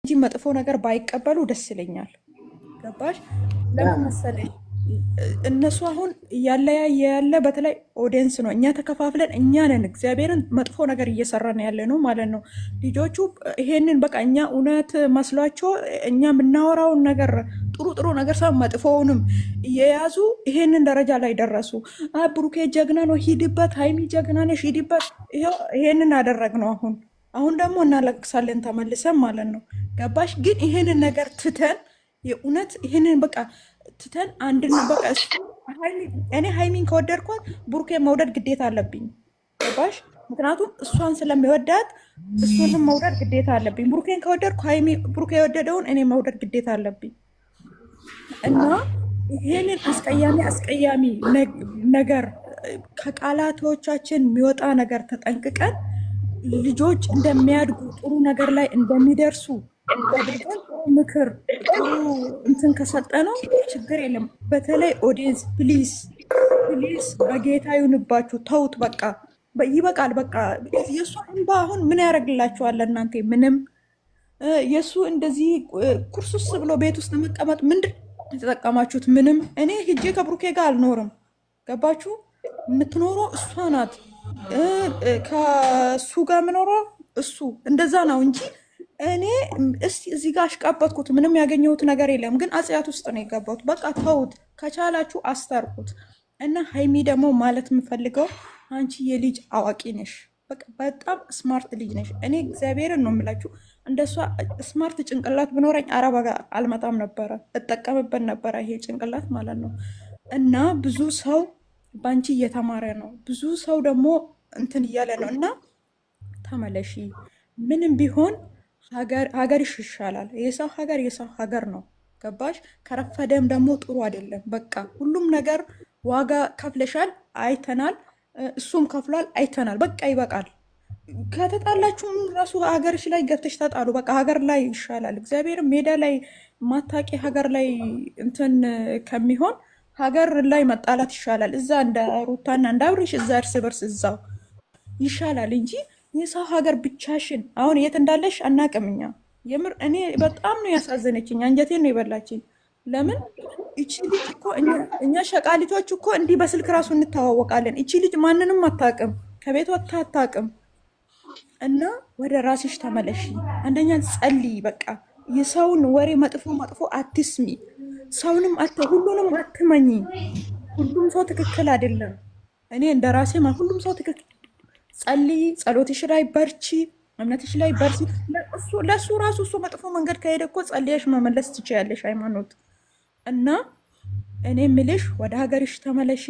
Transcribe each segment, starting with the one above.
እንጂ መጥፎ ነገር ባይቀበሉ ደስ ይለኛል። ገባሽ? ለምን መሰለሽ እነሱ አሁን እያለያየ ያለ በተለይ ኦዲየንስ ነው። እኛ ተከፋፍለን እኛ ነን እግዚአብሔርን መጥፎ ነገር እየሰራን ያለ ነው ማለት ነው። ልጆቹ ይሄንን በቃ እኛ እውነት መስሏቸው እኛ የምናወራውን ነገር ጥሩ ጥሩ ነገር ሰው መጥፎውንም እየያዙ ይሄንን ደረጃ ላይ ደረሱ። ብሩኬ ጀግና ነው ሂድበት፣ ሀይሚ ጀግና ነሽ ሂድበት። ይሄንን አደረግ ነው አሁን ደግሞ እናለቅሳለን ተመልሰን ማለት ነው። ገባሽ? ግን ይሄንን ነገር ትተን የእውነት ይሄንን በቃ ትተን አንድን በቃ እኔ ሀይሚን ከወደድኳት ብሩኬ መውደድ ግዴታ አለብኝ። ገባሽ? ምክንያቱም እሷን ስለሚወዳት እሱንም መውደድ ግዴታ አለብኝ። ብሩኬን ከወደድኩ ብሩኬ የወደደውን እኔ መውደድ ግዴታ አለብኝ እና ይሄንን አስቀያሚ ነገር ከቃላቶቻችን የሚወጣ ነገር ተጠንቅቀን ልጆች እንደሚያድጉ ጥሩ ነገር ላይ እንደሚደርሱ ምክር ጥሩ እንትን ከሰጠነው ችግር የለም። በተለይ ኦዲየንስ ፕሊዝ በጌታ ይሁንባችሁ፣ ተውት። በቃ ይበቃል። በቃ የእሱ እንባ አሁን ምን ያደርግላችኋል እናንተ? ምንም። የእሱ እንደዚህ ኩርሱስ ብሎ ቤት ውስጥ መቀመጥ ምንድን የተጠቀማችሁት? ምንም። እኔ ሂጄ ከብሩኬ ጋር አልኖርም። ገባችሁ? የምትኖረው እሷ ናት። ከሱ ጋር የምኖረው እሱ እንደዛ ነው እንጂ እኔ እስቲ እዚህ ጋር አሽቃበጥኩት። ምንም ያገኘሁት ነገር የለም፣ ግን አጽያት ውስጥ ነው የገባሁት። በቃ ተውት፣ ከቻላችሁ አስታርቁት። እና ሀይሚ ደግሞ ማለት የምፈልገው አንቺ የልጅ አዋቂ ነሽ፣ በቃ በጣም ስማርት ልጅ ነሽ። እኔ እግዚአብሔርን ነው የምላችሁ፣ እንደሷ ስማርት ጭንቅላት ብኖረኝ አረብ አልመጣም ነበረ፣ እጠቀምበት ነበረ ይሄ ጭንቅላት ማለት ነው። እና ብዙ ሰው በአንቺ እየተማረ ነው፣ ብዙ ሰው ደግሞ እንትን እያለ ነው። እና ተመለሺ። ምንም ቢሆን ሀገርሽ ይሻላል። የሰው ሀገር ነው። ገባሽ? ከረፈደም ደግሞ ጥሩ አይደለም። በቃ ሁሉም ነገር ዋጋ ከፍለሻል፣ አይተናል። እሱም ከፍሏል፣ አይተናል። በቃ ይበቃል። ከተጣላችሁም ራሱ ሀገርሽ ላይ ገብተሽ ተጣሉ። በቃ ሀገር ላይ ይሻላል። እግዚአብሔር ሜዳ ላይ ማታቂ ሀገር ላይ እንትን ከሚሆን ሀገር ላይ መጣላት ይሻላል። እዛ እንደ ሩታና እንደ አብርሽ እዛ እርስ በርስ እዛው ይሻላል እንጂ የሰው ሀገር ብቻሽን። አሁን የት እንዳለሽ አናቅም እኛ። የምር እኔ በጣም ነው ያሳዘነችኝ፣ አንጀቴን ነው የበላችኝ። ለምን እቺ ልጅ እኮ እኛ ሸቃሊቶች እኮ እንዲህ በስልክ ራሱ እንተዋወቃለን። እቺ ልጅ ማንንም አታቅም፣ ከቤት ወጥታ አታቅም። እና ወደ ራስሽ ተመለሺ። አንደኛ ጸልይ። በቃ የሰውን ወሬ መጥፎ አትስሚ። ሰውንም ሁሉንም አትመኝ። ሁሉም ሰው ትክክል አይደለም። እኔ እንደ ራሴ ሁሉም ሰው ትክክል ጸልይ፣ ጸሎትሽ ላይ በርቺ፣ እምነትሽ ላይ በርቺ። ለእሱ ራሱ እሱ መጥፎ መንገድ ከሄደ እኮ ጸልየሽ መመለስ ትችያለሽ፣ ሃይማኖት። እና እኔ ምልሽ ወደ ሀገርሽ ተመለሺ።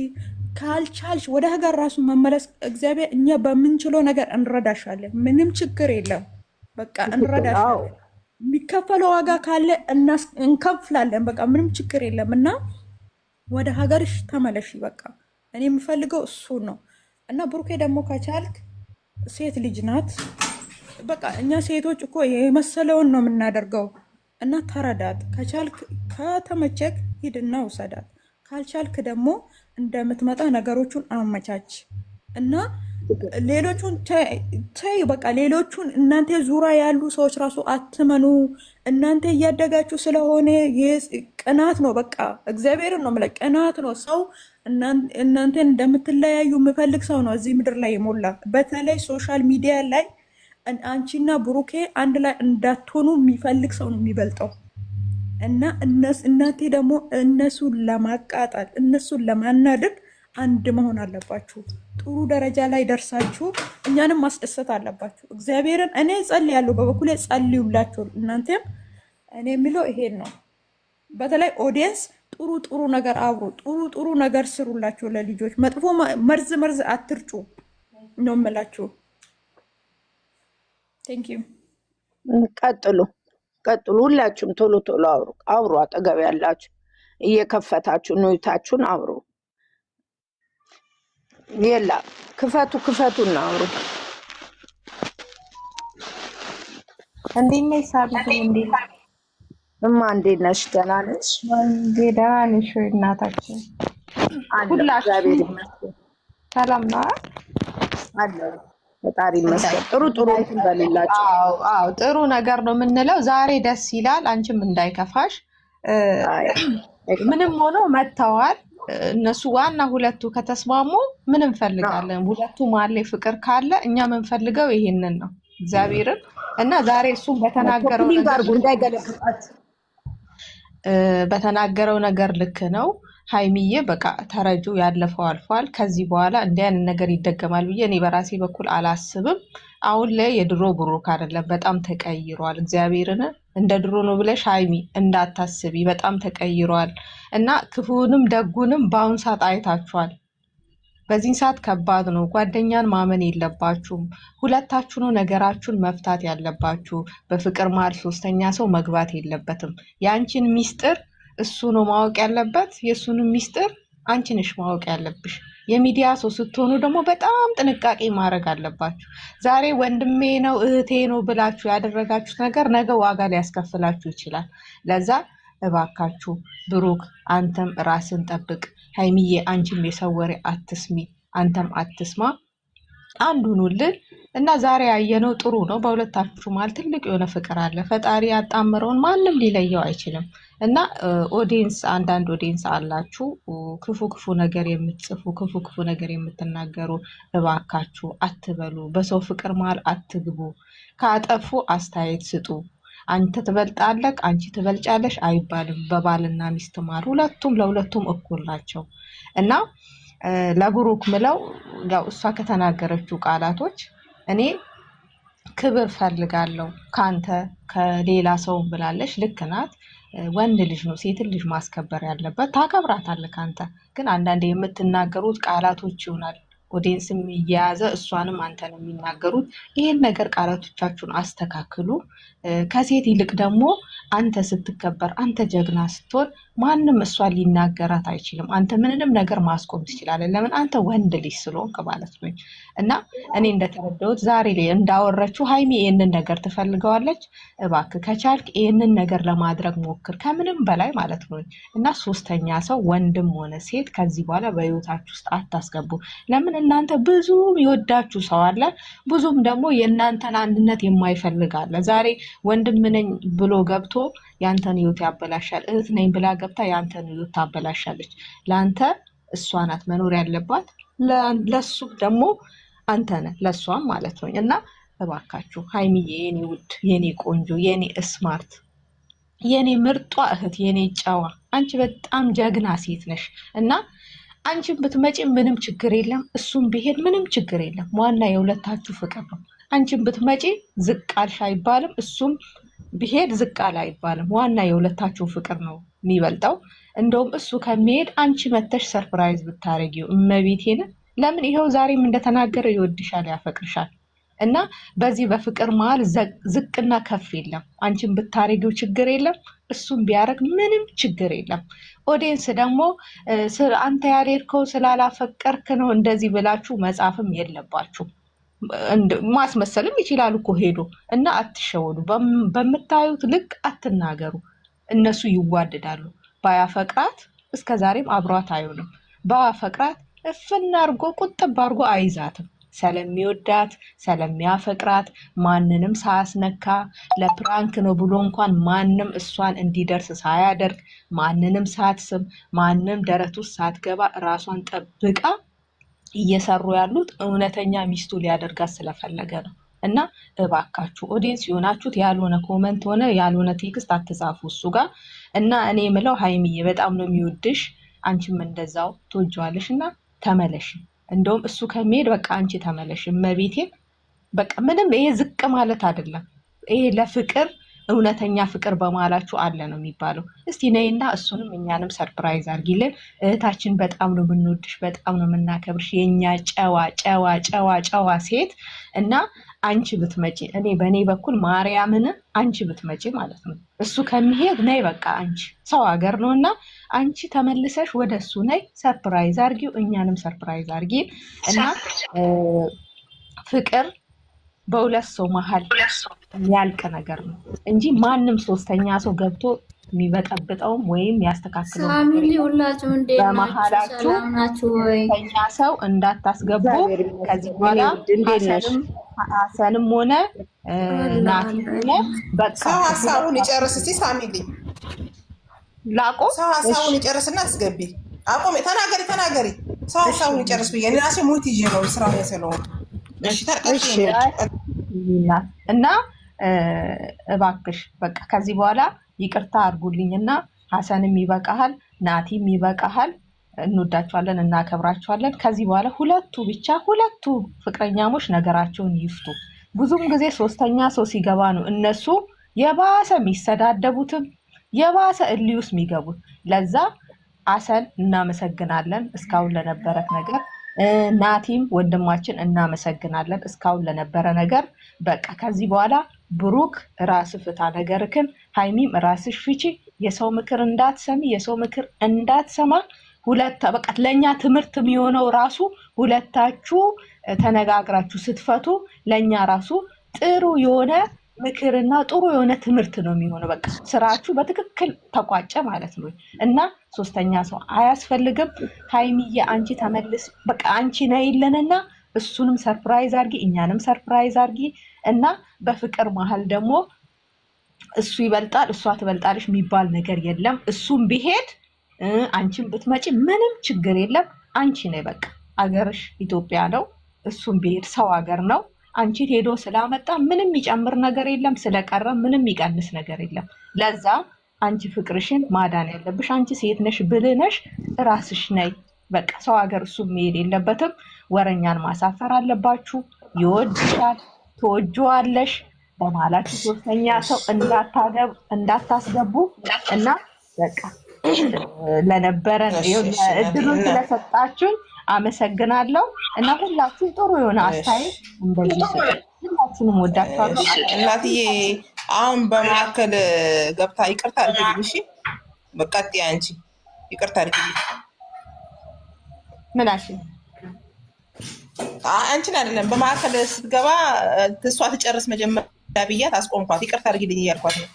ካልቻልሽ ወደ ሀገር ራሱ መመለስ እግዚአብሔር እኛ በምንችለው ነገር እንረዳሻለን። ምንም ችግር የለም። በቃ እንረዳሻለን። የሚከፈለው ዋጋ ካለ እንከፍላለን። በቃ ምንም ችግር የለም። እና ወደ ሀገርሽ ተመለሺ። በቃ እኔ የምፈልገው እሱ ነው። እና ብሩኬ ደግሞ ከቻልክ ሴት ልጅ ናት። በቃ እኛ ሴቶች እኮ የመሰለውን ነው የምናደርገው። እና ተረዳት። ከቻልክ ከተመቸክ ሂድና ውሰዳት። ካልቻልክ ደግሞ እንደምትመጣ ነገሮቹን አመቻች። እና ሌሎቹን ተይ። በቃ ሌሎቹን እናንተ ዙሪያ ያሉ ሰዎች ራሱ አትመኑ። እናንተ እያደጋችሁ ስለሆነ ቅናት ነው። በቃ እግዚአብሔርን ነው የምልህ፣ ቅናት ነው። ሰው እናንተን እንደምትለያዩ የሚፈልግ ሰው ነው እዚህ ምድር ላይ የሞላ። በተለይ ሶሻል ሚዲያ ላይ አንቺና ብሩኬ አንድ ላይ እንዳትሆኑ የሚፈልግ ሰው ነው የሚበልጠው። እና እናንተ ደግሞ እነሱን ለማቃጠል እነሱን ለማናደድ አንድ መሆን አለባችሁ። ጥሩ ደረጃ ላይ ደርሳችሁ እኛንም ማስደሰት አለባችሁ። እግዚአብሔርን እኔ ጸልያለሁ፣ በበኩሌ ጸልዩላችሁ እናንተም። እኔ የሚለው ይሄን ነው። በተለይ ኦዲየንስ ጥሩ ነገር አብሩ፣ ጥሩ ነገር ስሩላችሁ ለልጆች። መጥፎ መርዝ አትርጩ ነው የምላችሁ። ቴንክ ዩ። ቀጥሉ፣ ሁላችሁም ቶሎ አብሩ። አጠገብ ያላችሁ እየከፈታችሁ ኑይታችሁን አብሩ። የላ ክፈቱና አብሩ። እንዴት ነሽ ሳቢቱ? እንዴት ነሽ? ደህና ነሽ? ደህና ነሽ ወይ እናታችን? ሁላችሁ ሰላም ነው? አለ ፈጣሪ ይመስገን። ጥሩ ጥሩ በሉላቸው። አዎ ጥሩ ነገር ነው የምንለው። ዛሬ ደስ ይላል። አንቺም እንዳይከፋሽ። ምንም ሆኖ መጥተዋል እነሱ። ዋና ሁለቱ ከተስማሙ ምን እንፈልጋለን? ሁለቱ መሀል ላይ ፍቅር ካለ እኛ የምንፈልገው ይሄንን ነው እግዚአብሔርን እና ዛሬ እሱም በተናገረው ነገር ልክ ነው። ሀይሚዬ በቃ ተረጁ፣ ያለፈው አልፏል። ከዚህ በኋላ እንዲህ አይነት ነገር ይደገማል ብዬ እኔ በራሴ በኩል አላስብም። አሁን ላይ የድሮ ብሩክ አይደለም፣ በጣም ተቀይሯል። እግዚአብሔርን እንደ ድሮ ነው ብለሽ ሀይሚ እንዳታስቢ፣ በጣም ተቀይሯል እና ክፉንም ደጉንም በአሁን ሰዓት አይታችኋል። በዚህን ሰዓት ከባድ ነው። ጓደኛን ማመን የለባችሁም። ሁለታችሁ ነው ነገራችሁን መፍታት ያለባችሁ። በፍቅር መሀል ሶስተኛ ሰው መግባት የለበትም። የአንቺን ሚስጥር እሱ ነው ማወቅ ያለበት፣ የእሱንም ሚስጥር አንቺ ነሽ ማወቅ ያለብሽ። የሚዲያ ሰው ስትሆኑ ደግሞ በጣም ጥንቃቄ ማድረግ አለባችሁ። ዛሬ ወንድሜ ነው እህቴ ነው ብላችሁ ያደረጋችሁት ነገር ነገ ዋጋ ሊያስከፍላችሁ ይችላል። ለዛ እባካችሁ ብሩክ አንተም ራስን ጠብቅ። ሀይሚዬ አንቺም የሰው ወሬ አትስሚ፣ አንተም አትስማ። አንዱኑልን እና ዛሬ ያየነው ጥሩ ነው። በሁለታችሁ መሀል ትልቅ የሆነ ፍቅር አለ። ፈጣሪ ያጣመረውን ማንም ሊለየው አይችልም። እና ኦዲየንስ፣ አንዳንድ ኦዲየንስ አላችሁ ክፉ ክፉ ነገር የምትጽፉ፣ ክፉ ክፉ ነገር የምትናገሩ፣ እባካችሁ አትበሉ። በሰው ፍቅር መሀል አትግቡ። ካጠፉ አስተያየት ስጡ። አንተ ትበልጣለህ፣ አንቺ ትበልጫለሽ አይባልም። በባልና ሚስት መሀል ሁለቱም ለሁለቱም እኩል ናቸው። እና ለብሩክ ምለው ያው እሷ ከተናገረችው ቃላቶች እኔ ክብር ፈልጋለሁ ካንተ ከሌላ ሰው ብላለች። ልክ ናት። ወንድ ልጅ ነው ሴትን ልጅ ማስከበር ያለበት። ታከብራታለህ ካንተ። ግን አንዳንዴ የምትናገሩት ቃላቶች ይሆናል ኦዲየንስም እየያዘ እሷንም አንተን የሚናገሩት። ይህን ነገር ቃላቶቻችሁን አስተካክሉ። ከሴት ይልቅ ደግሞ አንተ ስትከበር፣ አንተ ጀግና ስትሆን ማንም እሷን ሊናገራት አይችልም። አንተ ምንንም ነገር ማስቆም ትችላለህ። ለምን? አንተ ወንድ ልጅ ስለሆንክ ማለት ነው። እና እኔ እንደተረዳሁት ዛሬ ላይ እንዳወረችው ሀይሚ ይህንን ነገር ትፈልገዋለች። እባክህ ከቻልክ ይህንን ነገር ለማድረግ ሞክር፣ ከምንም በላይ ማለት ነው። እና ሶስተኛ ሰው ወንድም ሆነ ሴት ከዚህ በኋላ በህይወታችሁ ውስጥ አታስገቡ። ለምን? እናንተ ብዙም ይወዳችሁ ሰው አለ፣ ብዙም ደግሞ የእናንተን አንድነት የማይፈልግ አለ። ዛሬ ወንድም ነኝ ብሎ ገብቶ ያንተን ህይወት ያበላሻል። እህት ነኝ ብላ ገብታ ያንተን ህይወት ታበላሻለች። ለአንተ እሷ ናት መኖር ያለባት፣ ለሱ ደግሞ አንተ ነህ፣ ለእሷም ማለት ነው። እና እባካችሁ ሀይሚዬ፣ የኔ ውድ፣ የኔ ቆንጆ፣ የኔ ስማርት፣ የኔ ምርጧ እህት፣ የኔ ጨዋ፣ አንቺ በጣም ጀግና ሴት ነሽ እና አንቺን ብትመጪ ምንም ችግር የለም፣ እሱም ቢሄድ ምንም ችግር የለም። ዋና የሁለታችሁ ፍቅር ነው። አንቺን ብትመጪ ዝቅ አልሽ አይባልም፣ እሱም ቢሄድ ዝቅ አለ አይባልም። ዋና የሁለታችሁ ፍቅር ነው የሚበልጠው። እንደውም እሱ ከሚሄድ አንቺ መተሽ ሰርፕራይዝ ብታረጊው እመቤቴን። ለምን? ይኸው ዛሬም እንደተናገረ ይወድሻል፣ ያፈቅርሻል። እና በዚህ በፍቅር መሀል ዝቅና ከፍ የለም። አንቺን ብታረጊው ችግር የለም፣ እሱም ቢያደርግ ምንም ችግር የለም። ኦዲየንስ ደግሞ አንተ ያልሄድከው ስላላፈቀርክ ነው እንደዚህ ብላችሁ መጻፍም የለባችሁ። ማስመሰልም ይችላል እኮ ሄዶ እና አትሸወዱ። በምታዩት ልክ አትናገሩ። እነሱ ይዋደዳሉ። ባያፈቅራት እስከ ዛሬም አብሯት አይሆንም። ባያፈቅራት እፍና አርጎ ቁጥብ አርጎ አይዛትም። ስለሚወዳት ስለሚያፈቅራት ማንንም ሳያስነካ ለፕራንክ ነው ብሎ እንኳን ማንም እሷን እንዲደርስ ሳያደርግ ማንንም ሳትስም ማንም ደረት ውስጥ ሳትገባ ራሷን ጠብቃ እየሰሩ ያሉት እውነተኛ ሚስቱ ሊያደርጋት ስለፈለገ ነው። እና እባካችሁ ኦዲየንስ የሆናችሁት ያልሆነ ኮመንት ሆነ ያልሆነ ቴክስት አትጻፉ እሱ ጋር። እና እኔ የምለው ሀይሚዬ በጣም ነው የሚወድሽ፣ አንቺም እንደዛው ትወጂዋለሽ እና ተመለሽ። እንደውም እሱ ከሚሄድ በቃ አንቺ ተመለሽ። እመቤቴን በቃ ምንም ይሄ ዝቅ ማለት አይደለም። ይሄ ለፍቅር እውነተኛ ፍቅር በማላችሁ አለ ነው የሚባለው። እስቲ ነይና እሱንም እኛንም ሰርፕራይዝ አድርጊልን። እህታችን በጣም ነው የምንወድሽ፣ በጣም ነው የምናከብርሽ፣ የኛ ጨዋ ጨዋ ጨዋ ጨዋ ሴት እና አንቺ ብትመጪ እኔ በእኔ በኩል ማርያምን አንቺ ብትመጪ ማለት ነው እሱ ከሚሄድ ነይ በቃ አንቺ ሰው ሀገር ነው እና አንቺ ተመልሰሽ ወደ እሱ ነይ፣ ሰርፕራይዝ አድርጊው፣ እኛንም ሰርፕራይዝ አድርጊ እና ፍቅር በሁለት ሰው መሀል የሚያልቅ ነገር ነው እንጂ ማንም ሶስተኛ ሰው ገብቶ የሚበጠብጠውም ወይም ያስተካክለው ፋሚሊ ሁላችሁ እንዴት ናችሁ? በመሀላችሁ ሰላም ናችሁ ወይ? ከኛ ሰው እንዳታስገቡ። ከዚህ በኋላ ሀሰንም ሆነ ናቲም ሆነ በቃ ሰው ሀሳቡን ይጨርስ። እስኪ ሳሚሊ ላቆ ሰው ሀሳቡን ይጨርስና አስገቢ። አቆም። ተናገሪ። ሰው ሀሳቡን ይጨርስ ብዬ እኔ ራሴ ሙት ይዤ ነው ስራ ያሰለው። እሺ ታርቀሽ እና እባክሽ በቃ ከዚህ በኋላ ይቅርታ አድርጉልኝና ሀሰንም ይበቃሃል፣ ናቲም ይበቃሃል። እንወዳቸዋለን፣ እናከብራቸዋለን። ከዚህ በኋላ ሁለቱ ፍቅረኛሞች ነገራቸውን ይፍቱ። ብዙም ጊዜ ሶስተኛ ሰው ሲገባ ነው እነሱ የባሰ የሚሰዳደቡትም የባሰ እልዩስ የሚገቡት። ለዛ ሀሰን እናመሰግናለን እስካሁን ለነበረት ነገር። ናቲም ወንድማችን እናመሰግናለን እስካሁን ለነበረ ነገር። በቃ ከዚህ በኋላ ብሩክ ራስ ፍታ ነገርክን፣ ሃይሚም ራስሽ ፍቺ። የሰው ምክር እንዳትሰሚ፣ የሰው ምክር እንዳትሰማ። በቃ ለእኛ ትምህርት የሚሆነው ራሱ ሁለታችሁ ተነጋግራችሁ ስትፈቱ ለእኛ ራሱ ጥሩ የሆነ ምክርና ጥሩ የሆነ ትምህርት ነው የሚሆነው። በቃ ስራችሁ በትክክል ተቋጨ ማለት ነው እና ሶስተኛ ሰው አያስፈልግም። ሃይሚዬ አንቺ ተመልስ፣ በቃ አንቺ ነይልንና እሱንም ሰርፕራይዝ አርጊ፣ እኛንም ሰርፕራይዝ አርጊ እና በፍቅር መሀል ደግሞ እሱ ይበልጣል እሷ ትበልጣለች የሚባል ነገር የለም። እሱም ቢሄድ አንቺን ብትመጪ ምንም ችግር የለም። አንቺ ነይ በቃ አገርሽ ኢትዮጵያ ነው። እሱም ቢሄድ ሰው ሀገር ነው። አንቺን ሄዶ ስላመጣ ምንም የሚጨምር ነገር የለም፣ ስለቀረ ምንም የሚቀንስ ነገር የለም። ለዛ አንቺ ፍቅርሽን ማዳን ያለብሽ አንቺ ሴት ነሽ፣ ብልህ ነሽ፣ ራስሽ ነይ በቃ ሰው ሀገር እሱ መሄድ የለበትም። ወረኛን ማሳፈር አለባችሁ። ይወድሻል፣ ትወጂዋለሽ። በማላችሁ ሶስተኛ ሰው እንዳታስገቡ እና በቃ ለነበረን እድሉን ስለሰጣችሁን አመሰግናለሁ እና ሁላችሁም ጥሩ የሆነ አስተያየት እንደዚህ ሁላችሁንም ወዳችኋለሁ። እናትዬ አሁን በመካከል ገብታ ይቅርታ አድርግልኝ። እሺ በቃ አንቺ ይቅርታ አድርግልኝ። ምናችን አንቺን አይደለም በመካከል ስትገባ እሷ ትጨርስ መጀመሪያ ብያት አስቆምኳት። ይቅርታ አድርግልኝ እያልኳት ነው።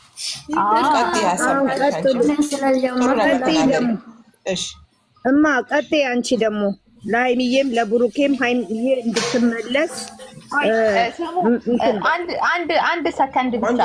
እማ ቀጥይ አንቺ ደግሞ ለሀይሚዬም ለብሩኬም ሀይሚዬ እንድትመለስ አንድ ሰከንድ ብቻ